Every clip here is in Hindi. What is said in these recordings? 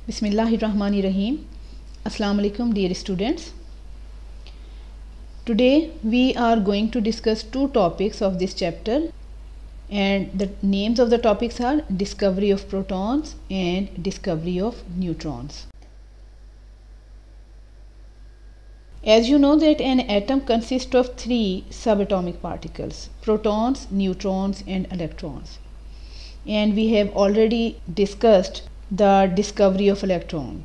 Bismillahirrahmanirrahim. Assalamu alaikum dear students. Today we are going to discuss two topics of this chapter, and the names of the topics are discovery of protons and discovery of neutrons. As you know that an atom consists of three subatomic particles: protons, neutrons and electrons. And we have already discussed the discovery of electron.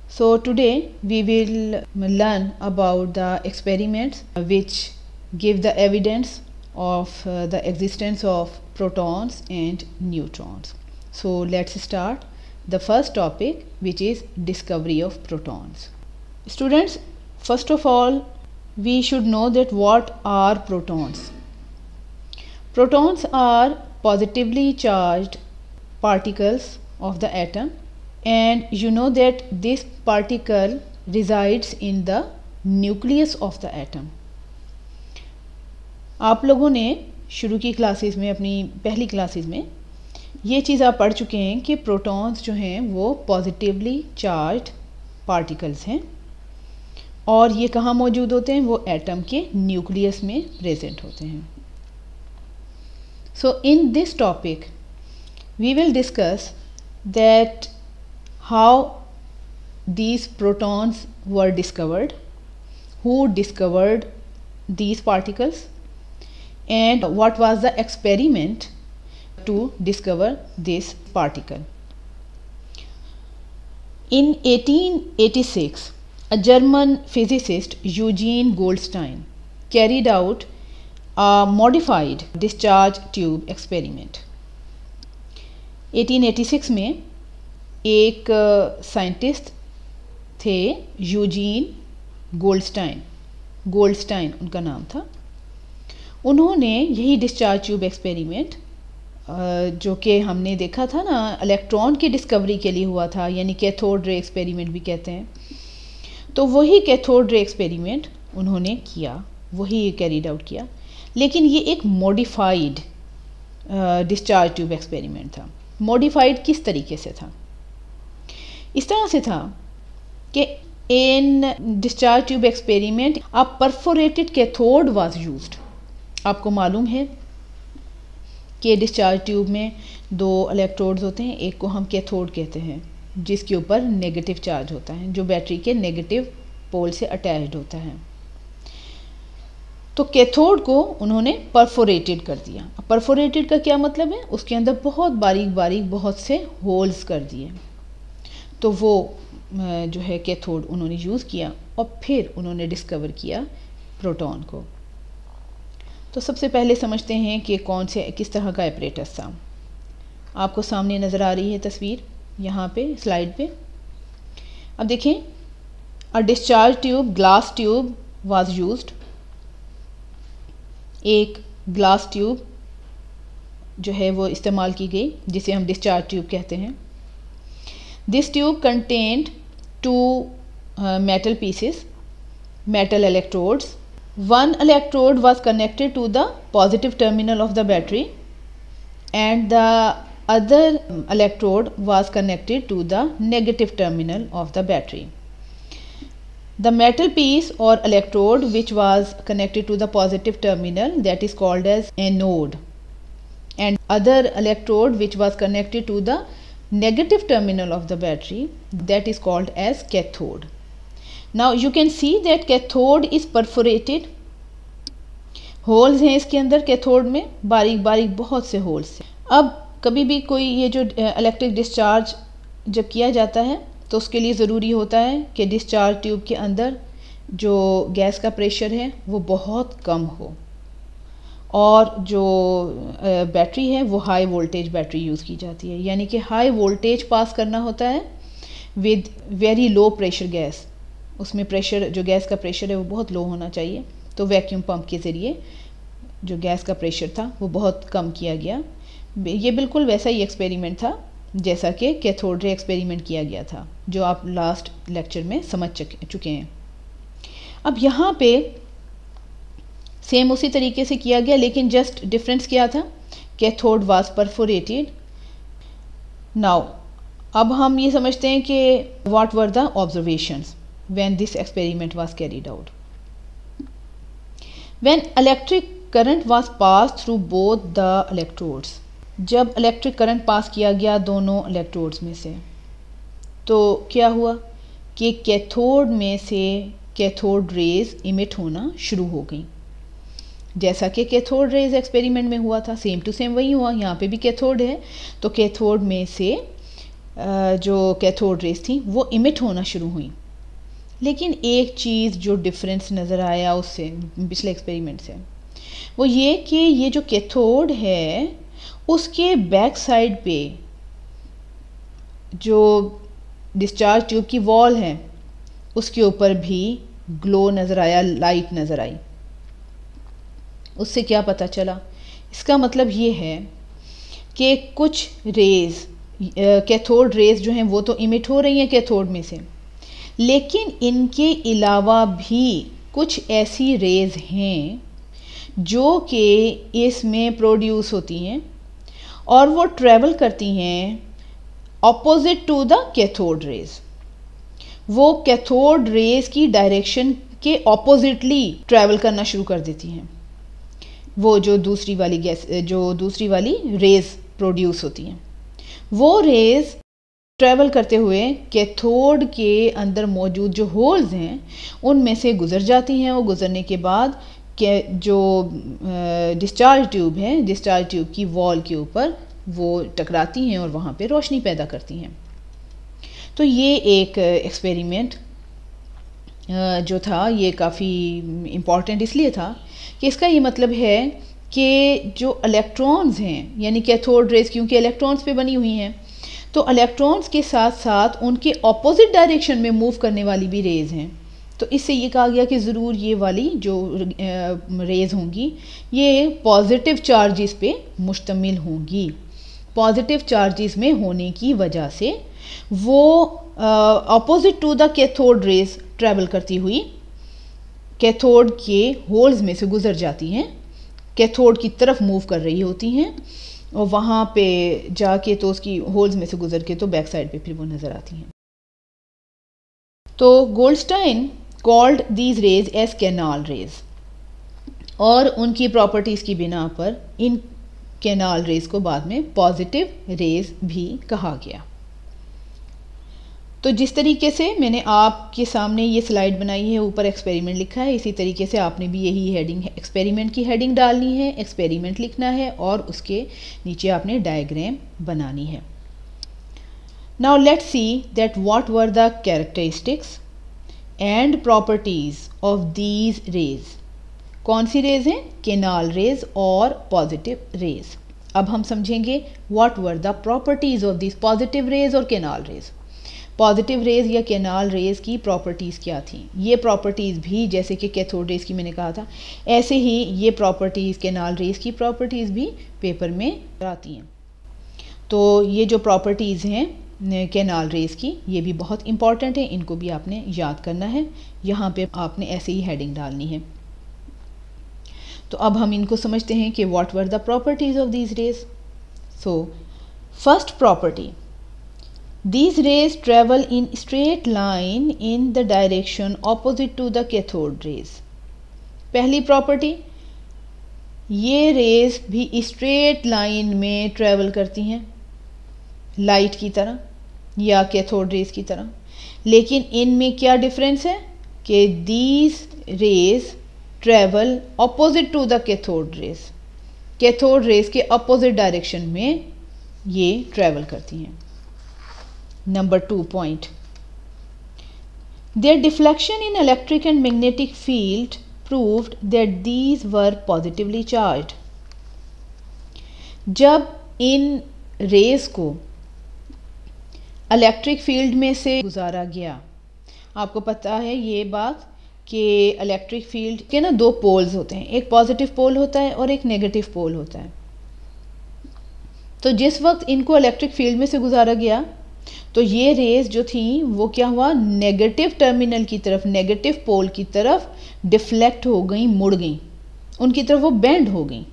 So today we will learn about the experiments which give the evidence of the existence of protons and neutrons. So let's start the first topic, which is discovery of protons. Students, first of all we should know that what are protons. Protons are positively charged particles of the atom, and you know that this particle resides in the nucleus of the atom. आप लोगों ने शुरू की क्लासेस में, अपनी पहली क्लासेस में ये चीज़ आप पढ़ चुके हैं कि प्रोटॉन्स जो हैं वो पॉजिटिवली चार्ज्ड पार्टिकल्स हैं और ये कहाँ मौजूद होते हैं, वो एटम के न्यूक्लियस में प्रेजेंट होते हैं. So in this topic we will discuss that how these protons were discovered, who discovered these particles, and what was the experiment to discover this particle. In 1886, a German physicist, Eugene Goldstein, carried out a modified discharge tube experiment. 1886 में एक साइंटिस्ट थे यूजीन गोल्डस्टाइन उनका नाम था. उन्होंने यही डिस्चार्ज ट्यूब एक्सपेरिमेंट जो कि हमने देखा था ना, इलेक्ट्रॉन की डिस्कवरी के लिए हुआ था, यानी कैथोड रे एक्सपेरिमेंट भी कहते हैं. तो वही कैथोड रे एक्सपेरिमेंट उन्होंने किया, वही कैरीड आउट किया, लेकिन ये एक मॉडिफाइड डिस्चार्ज ट्यूब एक्सपेरिमेंट था. मॉडिफाइड किस तरीके से था? इस तरह से था कि इन discharge tube experiment a perforated cathode was used. आपको मालूम है कि डिस्चार्ज ट्यूब में दो इलेक्ट्रोड्स होते हैं, एक को हम कैथोड कहते हैं जिसके ऊपर नेगेटिव चार्ज होता है, जो बैटरी के नेगेटिव पोल से अटैच्ड होता है. तो कैथोड को उन्होंने परफोरेटेड कर दिया. परफोरेटेड का क्या मतलब है? उसके अंदर बहुत बारीक बारीक बहुत से होल्स कर दिए. तो वो जो है कैथोड उन्होंने यूज़ किया और फिर उन्होंने डिस्कवर किया प्रोटॉन को. तो सबसे पहले समझते हैं कि किस तरह का एपरेटस था. आपको सामने नज़र आ रही है तस्वीर यहाँ पे स्लाइड पे. अब देखें, a discharge tube, glass tube was used. एक ग्लास ट्यूब जो है वो इस्तेमाल की गई, जिसे हम डिस्चार्ज ट्यूब कहते हैं. This tube contained two metal pieces, metal electrodes. One electrode was connected to the positive terminal of the battery and the other electrode was connected to the negative terminal of the battery. The metal piece or electrode which was connected to the positive terminal, that is called as anode, and other electrode which was connected to the negative terminal of the battery, that is called as cathode. Now you can see that cathode is perforated. Holes हैं इसके अंदर कैथोड में, बारीक बारीक बहुत से होल्स हैं. अब कभी भी कोई ये जो इलेक्ट्रिक डिस्चार्ज जब किया जाता है तो उसके लिए ज़रूरी होता है कि डिस्चार्ज ट्यूब के अंदर जो गैस का प्रेशर है वो बहुत कम हो और जो बैटरी है वो हाई वोल्टेज बैटरी यूज़ की जाती है, यानी कि हाई वोल्टेज पास करना होता है with very low pressure gas. उसमें प्रेशर, जो गैस का प्रेशर है वो बहुत लो होना चाहिए. तो वैक्यूम पंप के ज़रिए जो गैस का प्रेशर था वो बहुत कम किया गया. ये बिल्कुल वैसा ही एक्सपेरिमेंट था जैसा कि कैथोड रे एक्सपेरिमेंट किया गया था, जो आप लास्ट लेक्चर में समझ चुके हैं. अब यहाँ पे सेम उसी तरीके से किया गया, लेकिन जस्ट डिफरेंस क्या था? Cathode was perforated. नाउ अब हम ये समझते हैं कि what were the observations when this experiment was carried out. When electric current was pass through both the electrodes, जब इलेक्ट्रिक करंट पास किया गया दोनों इलेक्ट्रोड्स में से, तो क्या हुआ कि कैथोड में से कैथोड रेज इमिट होना शुरू हो गई। जैसा कि कैथोड रेज एक्सपेरिमेंट में हुआ था, सेम टू सेम वही हुआ। यहाँ पे भी कैथोड है, तो कैथोड में से जो कैथोड रेज थी वो इमिट होना शुरू हुई। लेकिन एक चीज़ जो डिफरेंस नज़र आया उससे पिछले एक्सपेरिमेंट से, वो ये कि ये जो कैथोड है उसके बैक साइड पे जो डिस्चार्ज ट्यूब की वॉल है उसके ऊपर भी ग्लो नज़र आया, लाइट नज़र आई। उससे क्या पता चला? इसका मतलब ये है कि कुछ रेज, कैथोड रेज जो हैं वो तो इमिट हो रही हैं कैथोड में से, लेकिन इनके अलावा भी कुछ ऐसी रेज हैं जो कि इसमें प्रोड्यूस होती हैं और वो ट्रैवल करती हैं opposite to the cathode rays. वो कैथोड रेज की डायरेक्शन के ऑपोजिटली ट्रैवल करना शुरू कर देती हैं। वो जो दूसरी वाली रेज प्रोड्यूस होती हैं, वो रेज ट्रैवल करते हुए कैथोड के अंदर मौजूद जो होल्स हैं उनमें से गुजर जाती हैं। वो गुजरने के बाद जो डिस्चार्ज ट्यूब है, डिस्चार्ज ट्यूब की वॉल के ऊपर वो टकराती हैं और वहाँ पे रोशनी पैदा करती हैं। तो ये एक एक्सपेरिमेंट जो था ये काफ़ी इम्पॉर्टेंट इसलिए था कि इसका ये मतलब है कि जो इलेक्ट्रॉन्स हैं, यानी कैथोड रेज क्योंकि इलेक्ट्रॉन्स पे बनी हुई हैं, तो इलेक्ट्रॉन्स के साथ साथ उनके ऑपोजिट डायरेक्शन में मूव करने वाली भी रेज हैं। तो इससे ये कहा गया कि ज़रूर ये वाली जो रेज होंगी ये पॉजिटिव चार्जेस पे मुश्तमिल होंगी। पॉजिटिव चार्जेस में होने की वजह से वो opposite to the cathode rays travel करती हुई कैथोड के होल्स में से गुजर जाती हैं, कैथोड की तरफ मूव कर रही होती हैं और वहाँ पे जाके तो उसकी होल्स में से गुजर के तो बैक साइड पे फिर वो नज़र आती हैं। तो Goldstein called these rays as canal rays, और उनकी प्रॉपर्टीज़ की बिना पर इन कैनाल रेज को बाद में पॉजिटिव रेज भी कहा गया। तो जिस तरीके से मैंने आपके सामने ये स्लाइड बनाई है, ऊपर एक्सपेरिमेंट लिखा है, इसी तरीके से आपने भी यही हेडिंग, एक्सपेरिमेंट की हेडिंग डालनी है, एक्सपेरिमेंट लिखना है और उसके नीचे आपने डायग्राम बनानी है। Now let's see that what were the characteristics and properties of these raise. कौन सी रेज हैं? कैनाल रेज और पॉजिटिव रेज। अब हम समझेंगे what were the properties of this positive raise और कैनाल रेज। पॉजिटिव रेज या कैनाल रेज की प्रॉपर्टीज़ क्या थी? ये प्रॉपर्टीज़ भी जैसे कि कैथोड रेज की मैंने कहा था, ऐसे ही ये प्रॉपर्टीज़ कैनाल रेज की प्रॉपर्टीज़ भी पेपर में आती हैं। तो ये जो प्रॉपर्टीज़ हैं कैनाल रेज की, ये भी बहुत इंपॉर्टेंट है, इनको भी आपने याद करना है। यहाँ पे आपने ऐसे ही हेडिंग डालनी है। तो अब हम इनको समझते हैं कि what were the properties of these raise. So first property, these rays travel in straight line in the direction opposite to the cathode rays। पहली प्रॉपर्टी, ये रेज भी स्ट्रेट लाइन में ट्रेवल करती हैं लाइट की तरह या कैथोड रेज की तरह, लेकिन इनमें क्या डिफरेंस है कि these rays travel opposite to the cathode rays. Cathode rays के अपोजिट डायरेक्शन में ये ट्रेवल करती हैं। Number 2 point, their deflection in electric and magnetic field proved that these were positively charged। जब इन रेज को इलेक्ट्रिक फील्ड में से गुजारा गया, आपको पता है ये बात कि इलेक्ट्रिक फील्ड के ना दो पोल्स होते हैं, एक पॉजिटिव पोल होता है और एक नेगेटिव पोल होता है। तो जिस वक्त इनको इलेक्ट्रिक फील्ड में से गुजारा गया तो ये रेज जो थी वो क्या हुआ, नेगेटिव टर्मिनल की तरफ, नेगेटिव पोल की तरफ डिफ्लेक्ट हो गई, मुड़ गई, उनकी तरफ वो बेंड हो गई।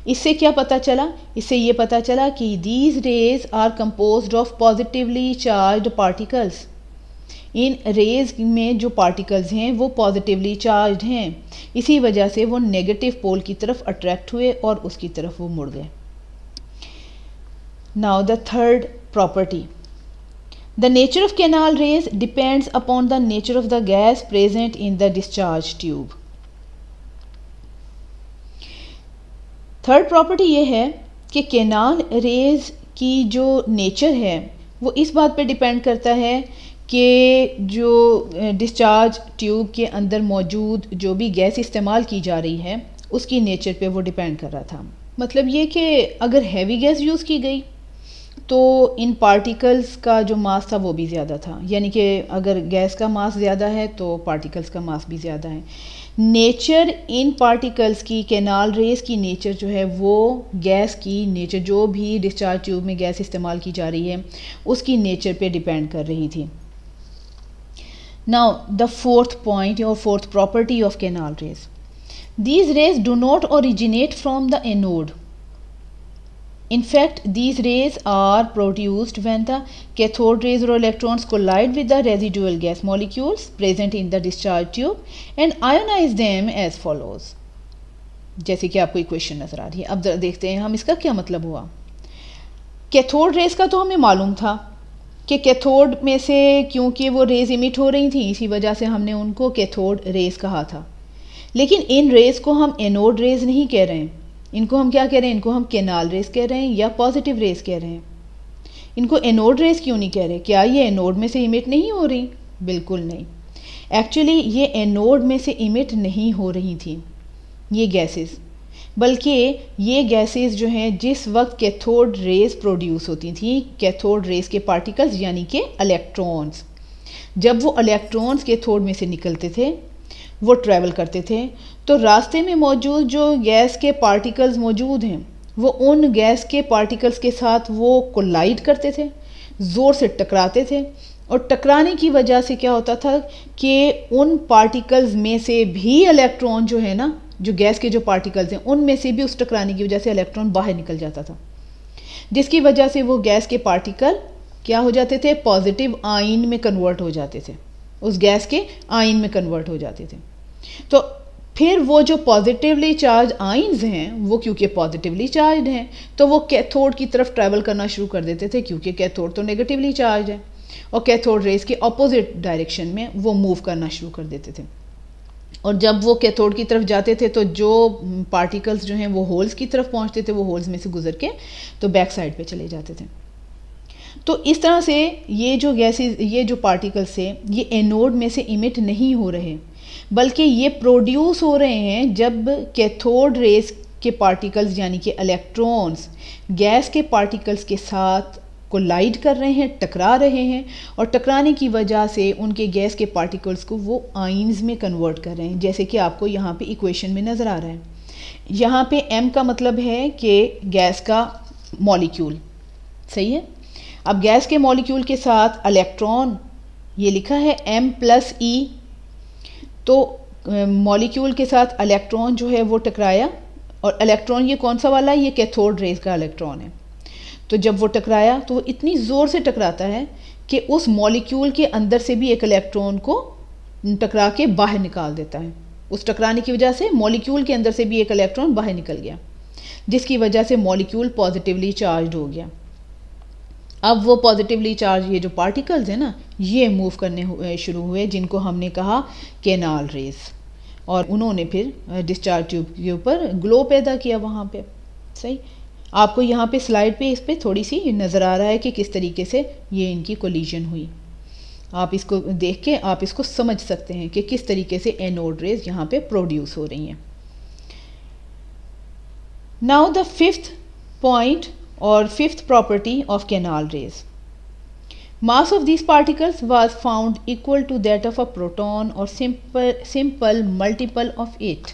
इससे क्या पता चला? इससे ये पता चला कि these rays are composed of positively charged particles. इन रेज में जो पार्टिकल्स हैं वो पॉजिटिवली चार्ज्ड हैं, इसी वजह से वो नेगेटिव पोल की तरफ अट्रैक्ट हुए और उसकी तरफ वो मुड़ गए। Now the third property, the nature of canal raise depends upon the nature of the gas present in the discharge tube. Third property ये है कि कैनाल रेज की जो नेचर है वो इस बात पे डिपेंड करता है कि जो डिस्चार्ज ट्यूब के अंदर मौजूद जो भी गैस इस्तेमाल की जा रही है उसकी नेचर पे वो डिपेंड कर रहा था। मतलब ये कि अगर हैवी गैस यूज़ की गई तो इन पार्टिकल्स का जो मास था वो भी ज़्यादा था, यानी कि अगर गैस का मास ज़्यादा है तो पार्टिकल्स का मास भी ज़्यादा है। नेचर इन पार्टिकल्स की, कैनाल रेज की नेचर जो है वो गैस की नेचर, जो भी डिस्चार्ज ट्यूब में गैस इस्तेमाल की जा रही है उसकी नेचर पे डिपेंड कर रही थी। नाउ द फोर्थ पॉइंट और fourth property of canal raise, these rays do not originate from the anode. In fact, these rays are produced when the cathode rays or electrons collide with the residual gas molecules present in the discharge tube and ionize them as follows. जैसे कि आपको इक्वेशन नजर आ रही है। अब देखते हैं हम इसका क्या मतलब हुआ। कैथोड रेस का तो हमें मालूम था कि कैथोड में से क्योंकि वो रेज इमिट हो रही थी इसी वजह से हमने उनको कैथोड रेस कहा था, लेकिन इन रेस को हम एनोड रेस नहीं कह रहे हैं। इनको हम क्या कह रहे हैं? इनको हम कैनाल रेस कह रहे हैं या पॉजिटिव रेस कह रहे हैं। इनको एनोड रेस क्यों नहीं कह रहे? क्या ये एनोड में से इमिट नहीं हो रही? बिल्कुल नहीं। एक्चुअली ये एनोड में से इमिट नहीं हो रही थी ये गैसेस, बल्कि ये गैसेस जो हैं जिस वक्त कैथोड रेस प्रोड्यूस होती थी, कैथोड रेस के पार्टिकल्स यानी कि इलेक्ट्रॉन्स, जब वो इलेक्ट्रॉन्स कैथोड में से निकलते थे वो ट्रैवल करते थे तो रास्ते में मौजूद जो गैस के पार्टिकल्स मौजूद हैं वो उन गैस के पार्टिकल्स के साथ वो कोलाइड करते थे, ज़ोर से टकराते थे, और टकराने की वजह से क्या होता था कि उन पार्टिकल्स में से भी इलेक्ट्रॉन जो है ना, जो गैस के जो पार्टिकल्स हैं उनमें से भी उस टकराने की वजह से इलेक्ट्रॉन बाहर निकल जाता था, जिसकी वजह से वो गैस के पार्टिकल क्या हो जाते थे? पॉजिटिव आयन में कन्वर्ट हो जाते थे, उस गैस के आयन में कन्वर्ट हो जाते थे। तो फिर वो जो पॉजिटिवली चार्ज आयन्स हैं वो क्योंकि पॉजिटिवली चार्ज हैं तो वो कैथोड की तरफ ट्रैवल करना शुरू कर देते थे, क्योंकि कैथोड तो नेगेटिवली चार्ज है, और कैथोड रेस के ऑपोजिट डायरेक्शन में वो मूव करना शुरू कर देते थे। और जब वो कैथोड की तरफ जाते थे तो जो पार्टिकल्स जो हैं वो होल्स की तरफ पहुंचते थे, वो होल्स में से गुजर के तो बैक साइड पे चले जाते थे। तो इस तरह से ये जो गैसेस, ये जो पार्टिकल्स है ये एनोड में से इमिट नहीं हो रहे, बल्कि ये प्रोड्यूस हो रहे हैं जब कैथोड रेस के पार्टिकल्स यानी कि इलेक्ट्रॉन्स गैस के पार्टिकल्स के साथ कोलाइड कर रहे हैं, टकरा रहे हैं, और टकराने की वजह से उनके गैस के पार्टिकल्स को वो आयन्स में कन्वर्ट कर रहे हैं, जैसे कि आपको यहाँ पे इक्वेशन में नज़र आ रहा है। यहाँ पे m का मतलब है कि गैस का मॉलिक्यूल, सही है। अब गैस के मॉलिक्यूल के साथ इलेक्ट्रॉन, ये लिखा है m+e, तो मॉलिक्यूल के साथ इलेक्ट्रॉन जो है वो टकराया, और इलेक्ट्रॉन ये कौन सा वाला है? ये कैथोड रेस का इलेक्ट्रॉन है। तो जब वो टकराया तो वो इतनी ज़ोर से टकराता है कि उस मॉलिक्यूल के अंदर से भी एक इलेक्ट्रॉन को टकरा के बाहर निकाल देता है। उस टकराने की वजह से मॉलिक्यूल के अंदर से भी एक इलेक्ट्रॉन बाहर निकल गया, जिसकी वजह से मॉलिक्यूल पॉजिटिवली चार्ज हो गया। अब वो पॉजिटिवली चार्ज ये जो पार्टिकल्स हैं ना, ये मूव करने शुरू हुए, जिनको हमने कहा कैनाल रेस, और उन्होंने फिर डिस्चार्ज ट्यूब के ऊपर ग्लो पैदा किया वहाँ पे। सही, आपको यहाँ पे स्लाइड पे इस पर थोड़ी सी नज़र आ रहा है कि किस तरीके से ये इनकी कोलिजन हुई। आप इसको देख के आप इसको समझ सकते हैं कि किस तरीके से एनोड रेज यहाँ पे प्रोड्यूस हो रही हैं। नाउ द फिफ्थ पॉइंट और fifth property of canal raise, mass of these particles was found equal to that of a proton or simple multiple of it.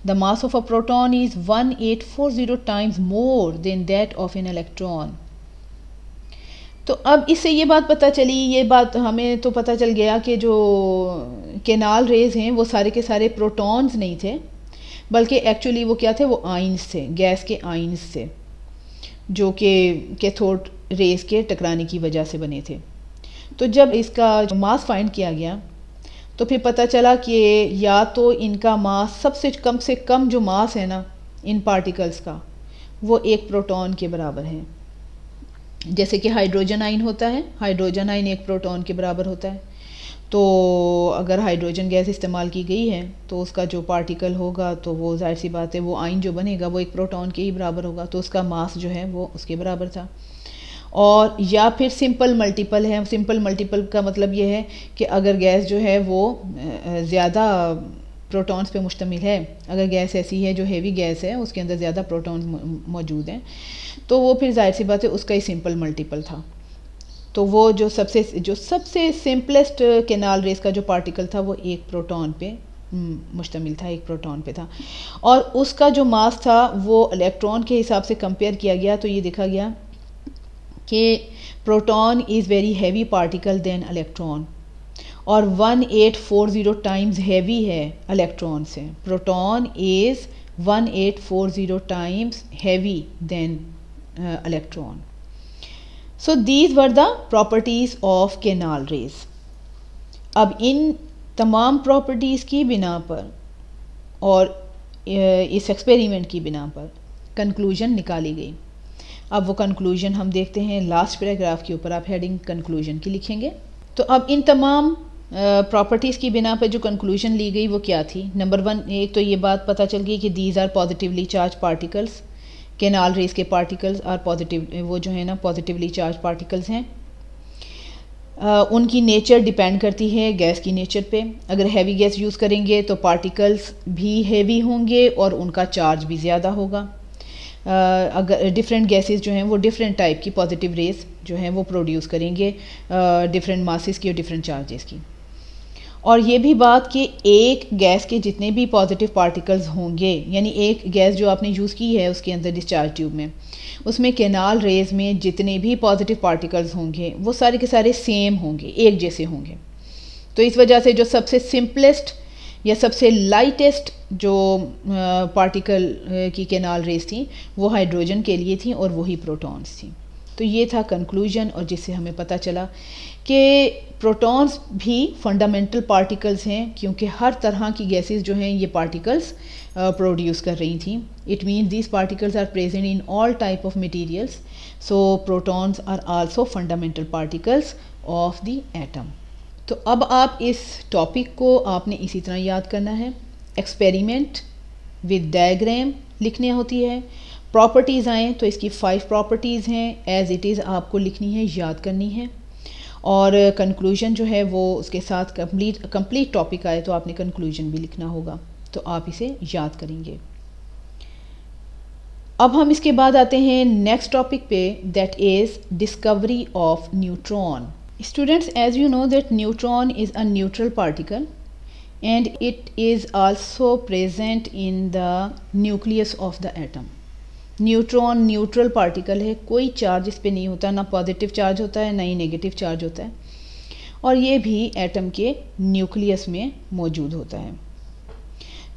The mass of a proton is 1840 times more than that of an electron. तो अब इससे ये बात पता चली, ये बात हमें तो पता चल गया कि जो कैनाल रेज हैं वो सारे के सारे प्रोटॉन्स नहीं थे, बल्कि एक्चुअली वो क्या थे, वो आइंस थे, गैस के आइंस थे जो कि कैथोड रेस के टकराने की वजह से बने थे। तो जब इसका मास फाइंड किया गया तो फिर पता चला कि या तो इनका मास से कम जो मास है ना इन पार्टिकल्स का, वो एक प्रोटॉन के बराबर है। जैसे कि हाइड्रोजन आयन होता है, हाइड्रोजन आयन एक प्रोटॉन के बराबर होता है। तो अगर हाइड्रोजन गैस इस्तेमाल की गई है तो उसका जो पार्टिकल होगा तो वो जाहिर सी बात है वो आयन जो बनेगा वो एक प्रोटॉन के ही बराबर होगा, तो उसका मास जो है वो उसके बराबर था। और या फिर सिंपल मल्टीपल है। सिंपल मल्टीपल का मतलब ये है कि अगर गैस जो है वो ज़्यादा प्रोटॉन्स पे मुश्तमिल है, अगर गैस ऐसी है जो हेवी गैस है उसके अंदर ज़्यादा प्रोटॉन मौजूद हैं, तो वो फिर जाहिर सी बात है उसका ही सिंपल मल्टीपल था। तो वो जो सबसे सिंपलेस्ट केनाल रेस का जो पार्टिकल था वो एक प्रोटॉन पे मुश्तमिल था, एक प्रोटॉन पे था। और उसका जो मास था वो इलेक्ट्रॉन के हिसाब से कंपेयर किया गया तो ये देखा गया कि proton is very heavy particle than electron, और 1840 टाइम्स हैवी है इलेक्ट्रॉन से। Proton is 1840 times heavy than electron. So these were the properties of canal rays. अब इन तमाम प्रॉपर्टीज़ की बिना पर और इस एक्सपेरिमेंट की बिना पर कंक्लूजन निकाली गई। अब वो कंक्लूजन हम देखते हैं लास्ट पैराग्राफ के ऊपर, आप हेडिंग कंक्लूजन की लिखेंगे। तो अब इन तमाम प्रॉपर्टीज़ की बिना पर जो कंक्लूजन ली गई वो क्या थी। नंबर 1, एक तो ये बात पता चल गई कि these are positively charge particles. Canal rays के पार्टिकल्स आर पॉजिटिव, वो जो है ना पॉजिटिवली चार्ज पार्टिकल्स हैं। उनकी नेचर डिपेंड करती है गैस की नेचर पे। अगर हैवी गैस यूज़ करेंगे तो पार्टिकल्स भी हैवी होंगे और उनका चार्ज भी ज़्यादा होगा। अगर डिफरेंट गैसेस जो हैं वो डिफरेंट टाइप की पॉजिटिव रेस जो हैं वो प्रोड्यूस करेंगे, डिफरेंट मासेस की और डिफरेंट चार्जेस की। और ये भी बात कि एक गैस के जितने भी पॉजिटिव पार्टिकल्स होंगे, यानी एक गैस जो आपने यूज़ की है उसके अंदर डिस्चार्ज ट्यूब में, उसमें केनाल रेज में जितने भी पॉजिटिव पार्टिकल्स होंगे वो सारे के सारे सेम होंगे, एक जैसे होंगे। तो इस वजह से जो सबसे सिंपलेस्ट या सबसे लाइटेस्ट जो पार्टिकल की केनाल रेस थी वो हाइड्रोजन के लिए थी और वही प्रोटॉन्स थी। तो ये था कंक्लूजन, और जिससे हमें पता चला कि प्रोटॉन्स भी फंडामेंटल पार्टिकल्स हैं, क्योंकि हर तरह की गैसेस जो हैं ये पार्टिकल्स प्रोड्यूस कर रही थी। It means these particles are present in all type of materials, so protons are also fundamental particles of the atom. तो अब आप इस टॉपिक को आपने इसी तरह याद करना है। एक्सपेरिमेंट विद डायग्राम लिखनी होती है। प्रॉपर्टीज़ आएँ तो इसकी 5 प्रॉपर्टीज़ हैं, एज़ इट इज़ आपको लिखनी है, याद करनी है। और कंक्लूजन जो है वो उसके साथ कंप्लीट टॉपिक आए तो आपने कंक्लूजन भी लिखना होगा, तो आप इसे याद करेंगे। अब हम इसके बाद आते हैं नेक्स्ट टॉपिक पे, that is discovery of neutron. Students, as you know that neutron is a neutral particle and it is also present in the nucleus of the atom. Neutron neutral particle है, कोई चार्ज इस पे नहीं होता, ना पॉजिटिव चार्ज होता है ना ही नेगेटिव चार्ज होता है, और ये भी एटम के न्यूक्लियस में मौजूद होता है।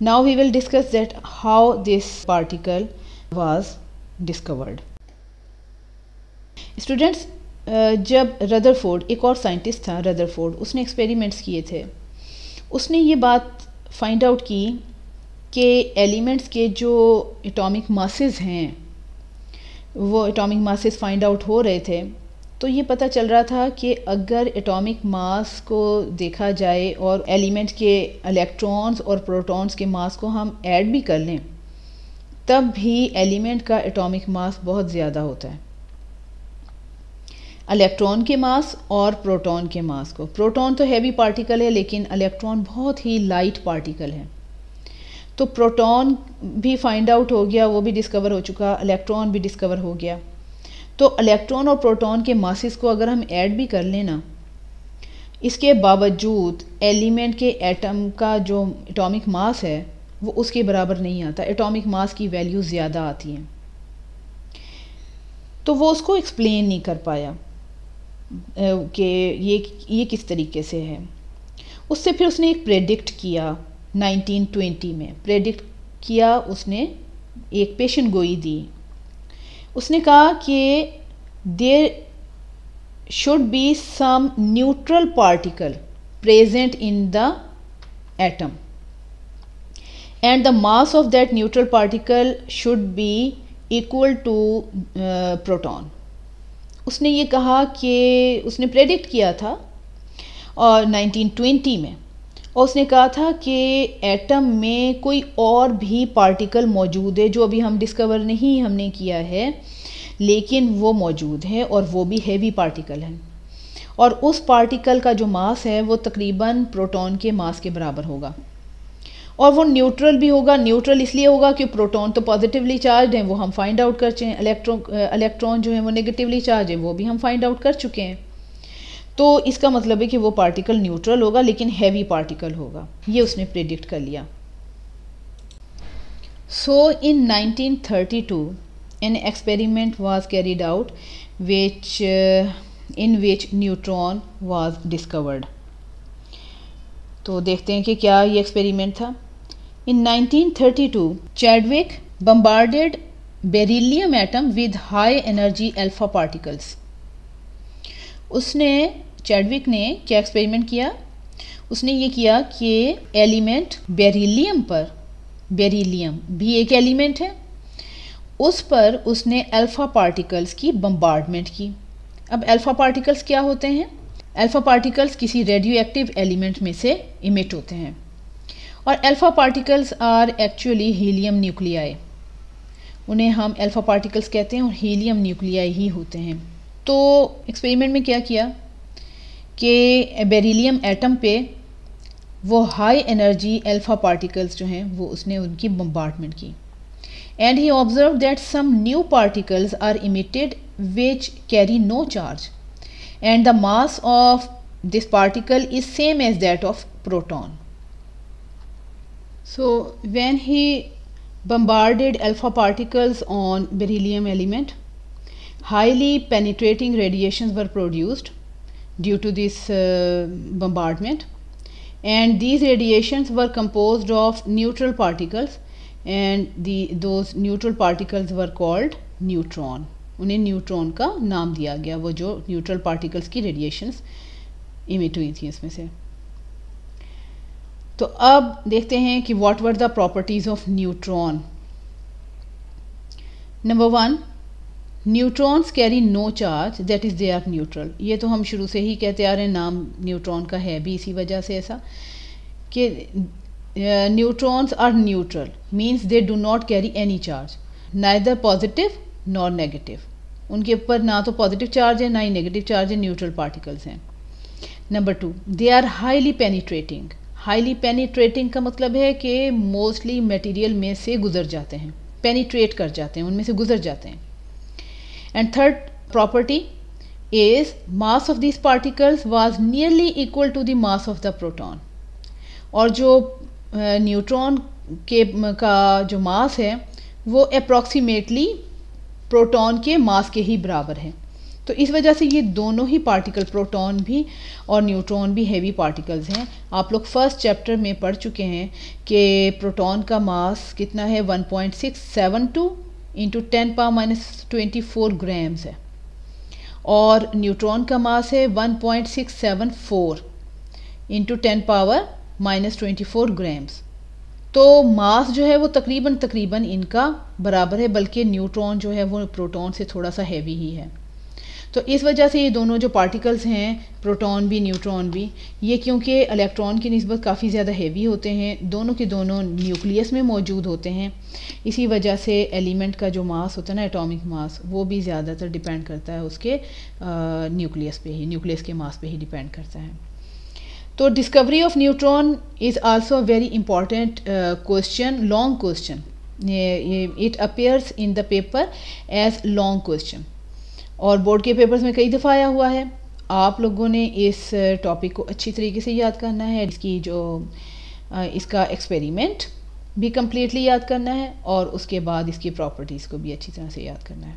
Now we will discuss that how this particle was discovered. Students, जब रदरफोर्ड, एक और साइंटिस्ट था रदरफोर्ड, उसने एक्सपेरिमेंट्स किए थे। उसने ये बात फाइंड आउट की कि एलिमेंट्स के जो एटॉमिक मासेस हैं वो एटॉमिक मासेस फाइंड आउट हो रहे थे। तो ये पता चल रहा था कि अगर एटॉमिक मास को देखा जाए और एलिमेंट्स के इलेक्ट्रॉन्स और प्रोटॉन्स के मास को हम ऐड भी कर लें तब भी एलिमेंट का एटॉमिक मास बहुत ज़्यादा होता है इलेक्ट्रॉन के मास और प्रोटॉन के मास को। प्रोटॉन तो हैवी पार्टिकल है लेकिन इलेक्ट्रॉन बहुत ही लाइट पार्टिकल है। तो प्रोटॉन भी फाइंड आउट हो गया, वो भी डिस्कवर हो चुका, इलेक्ट्रॉन भी डिस्कवर हो गया। तो इलेक्ट्रॉन और प्रोटॉन के मासेस को अगर हम ऐड भी कर लेना, इसके बावजूद एलिमेंट के एटम का जो एटॉमिक मास है वो उसके बराबर नहीं आता, एटॉमिक मास की वैल्यू ज़्यादा आती है। तो वो उसको एक्सप्लेन नहीं कर पाया कि ये किस तरीके से है। उससे फिर उसने एक प्रेडिक्ट किया 1920 में। प्रेडिक्ट किया, उसने एक पेशन गोई दी। उसने कहा कि there should be some neutral particle present in the atom and the mass of that neutral particle should be equal to proton। उसने ये कहा कि उसने प्रेडिक्ट किया था और 1920 में, और उसने कहा था कि एटम में कोई और भी पार्टिकल मौजूद है जो अभी हम डिस्कवर नहीं हमने किया है, लेकिन वो मौजूद है और वो भी हैवी पार्टिकल है, और उस पार्टिकल का जो मास है वो तकरीबन प्रोटॉन के मास के बराबर होगा, और वो न्यूट्रल भी होगा। न्यूट्रल इसलिए होगा कि प्रोटॉन तो पॉजिटिवली चार्ज हैं, वो हम फाइंड आउट कर चुके हैं, इलेक्ट्रॉन जो है वो नेगेटिवली चार्ज है, वो भी हम फाइंड आउट कर चुके हैं। तो इसका मतलब है कि वो पार्टिकल न्यूट्रल होगा लेकिन हैवी पार्टिकल होगा, ये उसने प्रेडिक्ट कर लिया। सो इन 1932 an experiment was carried out in which neutron was discovered. तो देखते हैं कि क्या ये एक्सपेरिमेंट था। In 1932, Chadwick bombarded beryllium atom with high energy alpha particles। Chadwick ने क्या एक्सपेरिमेंट किया? उसने ये किया कि एलिमेंट बेरिलियम पर, बेरिलियम भी एक एलिमेंट है, उस पर उसने अल्फा पार्टिकल्स की बम्बार्डमेंट की। अब अल्फा पार्टिकल्स क्या होते हैं? अल्फा पार्टिकल्स किसी रेडियो एक्टिव एलिमेंट में से इमिट होते हैं, और alpha particles are actually helium nuclei. उन्हें हम अल्फा पार्टिकल्स कहते हैं और हीलियम न्यूक्लियाई ही होते हैं। तो एक्सपेरिमेंट में क्या किया कि बेरिलियम एटम पे वो हाई एनर्जी अल्फा पार्टिकल्स जो हैं वो उसने उनकी बम्बार्डमेंट की, and he observe that some new particles are emitted which carry no charge and the mass of this particle is same as that of proton. So when he bombarded alpha particles on beryllium element, highly penetrating radiations were produced due to this bombardment, and these radiations were composed of neutral particles, and those neutral particles were called neutron। उन्हें न्यूट्रॉन का नाम दिया गया, वो जो न्यूट्रल पार्टिकल्स की रेडिएशंस इमिट हुई थी इसमें से। तो अब देखते हैं कि what were the properties of neutron. Number 1, neutrons carry no charge, that is they are neutral. ये तो हम शुरू से ही कहते आ रहे हैं, नाम न्यूट्रॉन का है भी इसी वजह से ऐसा कि neutrons are neutral, means they do not carry any charge, neither positive nor negative. उनके ऊपर ना तो पॉजिटिव चार्ज है ना ही नेगेटिव चार्ज है, न्यूट्रल पार्टिकल्स हैं। Number 2, they are highly penetrating. Highly penetrating का मतलब है कि मोस्टली मटेरियल में से गुजर जाते हैं, पेनिट्रेट कर जाते हैं, उनमें से गुजर जाते हैं। And third property is mass of this particles was nearly equal to the mass of the proton. और जो न्यूट्रॉन का जो मास है वो अप्रॉक्सीमेटली प्रोटॉन के मास के ही बराबर है। तो इस वजह से ये दोनों ही पार्टिकल, प्रोटॉन भी और न्यूट्रॉन भी हैवी पार्टिकल्स हैं। आप लोग फर्स्ट चैप्टर में पढ़ चुके हैं कि प्रोटॉन का मास कितना है, 1.672 इंटू 10⁻⁻24 ग्राम्स है, और न्यूट्रॉन का मास है 1.674 इंटू 10⁻⁻24 ग्राम्स। तो मास जो है वो तकरीबन इनका बराबर है, बल्कि न्यूट्रॉन जो है वो प्रोटॉन से थोड़ा सा हैवी ही है। तो इस वजह से ये दोनों जो पार्टिकल्स हैं, प्रोटॉन भी न्यूट्रॉन भी, ये क्योंकि इलेक्ट्रॉन की निस्बत काफ़ी ज़्यादा हैवी होते हैं, दोनों के दोनों न्यूक्लियस में मौजूद होते हैं, इसी वजह से एलिमेंट का जो मास होता है ना, एटॉमिक मास, वो भी ज़्यादातर डिपेंड करता है उसके न्यूक्लियस पे ही, न्यूक्लियस के मास पे ही डिपेंड करता है। तो discovery of neutron is also a very important question, long question. It appears in the paper as long question, और बोर्ड के पेपर्स में कई दफ़ा आया हुआ है। आप लोगों ने इस टॉपिक को अच्छी तरीके से याद करना है, इसका एक्सपेरिमेंट भी कम्प्लीटली याद करना है, और उसके बाद इसकी प्रॉपर्टीज़ को भी अच्छी तरह से याद करना है।